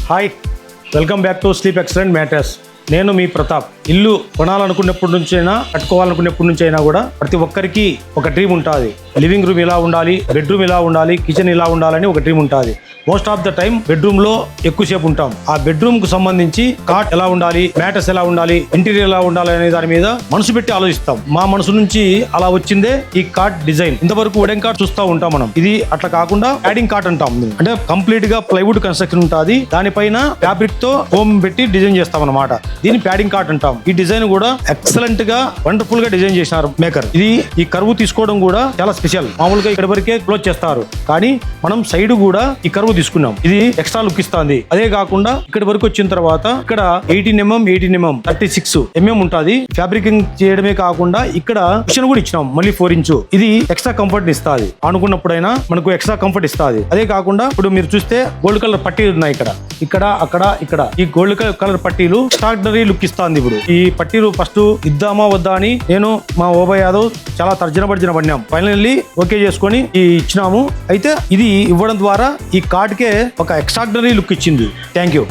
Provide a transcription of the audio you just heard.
Hi, welcome back to sleep excellent mattress. నేను మీ ప్రతాప్. ఇల్లు కొనాలనుకున్నప్పటి నుంచైనా కట్టుకోవాలనుకున్నప్పటి నుంచైనా కూడా ప్రతి ఒక్కరికి ఒక డ్రీమ్ ఉంటుంది. లివింగ్ రూమ్ ఇలా ఉండాలి, బెడ్రూమ్ ఇలా ఉండాలి, కిచెన్ ఇలా ఉండాలని ఒక డ్రీమ్ ఉంటుంది. Most of the time bedroom లో ఎక్కువసేపు ఉంటాం. ఆ బెడ్రూమ్ కు సంబంధించి కాట్ ఎలా ఉండాలి, మ్యాట్రెస్ ఎలా ఉండాలి, ఇంటీరియర్ ఎలా ఉండాలి అనే దాని మీద మనసు పెట్టి ఆలోచిస్తాం. మా మనసు నుంచి అలా వచ్చిందే ఈ కాట్ డిజైన్. ఇంతవరకు వుడెన్ కాట్ చూస్తూ ఉంటాం మనం. ఇది అట్లా కాకుండా ప్యాడింగ్ కాట్ అంటాం. అంటే కంప్లీట్ గా ప్లైవుడ్ కన్స్ట్రక్షన్ ఉంటుంది. దానిపైన ఫ్యాబ్రిక్ తో హోమ్ పెట్టి డిజైన్ చేస్తాం అన్నమాట. దీన్ని ప్యాడింగ్ కాట్ అంటాం. ఈ డిజైన్ కూడా ఎక్సలెంట్ గా వండర్ఫుల్ గా డిజైన్ చేసినారు మేకర్. ఇది ఈ కర్వ్ తీసుకోవడం కూడా చాలా స్పెషల్. మామూలుగా ఇక్కడ వరకే క్లోజ్ చేస్తారు, కానీ మనం సైడ్ కూడా ఈ కర్వ్ తీసుకున్నాం. ఇది ఎక్స్ట్రా లుక్ ఇస్తుంది. అదే కాకుండా ఇక్కడ వరకు వచ్చిన తర్వాత ఇక్కడ 18mm 36mm ఉంటుంది. ఫ్యాబ్రికింగ్ చేయడమే కాకుండా ఇక్కడ కుషన్ కూడా ఇచ్చినాం, మళ్ళీ 4 ఇంచు. ఇది ఎక్స్ట్రా కంఫర్ట్ ఇస్తుంది. అనుకున్నప్పుడైనా మనకు ఎక్స్ట్రా కంఫర్ట్ ఇస్తుంది. అదే కాకుండా ఇప్పుడు మీరు చూస్తే గోల్డ్ కలర్ పట్టీలు ఉన్నాయి. ఇక్కడ అక్కడ ఈ గోల్డ్ కలర్ పట్టీలు ఎక్స్ట్రాడినరీ లుక్ ఇస్తుంది. ఇప్పుడు ఈ పట్టీలు ఫస్ట్ ఇద్దామా వద్దా అని నేను మా ఓబా యాదవ్ చాలా తర్జన పడినాం. ఫైనల్లీ ఓకే చేసుకొని ఇచ్చినాము. అయితే ఇది ఇవ్వడం ద్వారా ఈ కార్డ్ కే ఒక ఎక్స్ట్రాడినరీ లుక్ ఇచ్చింది. Thank you.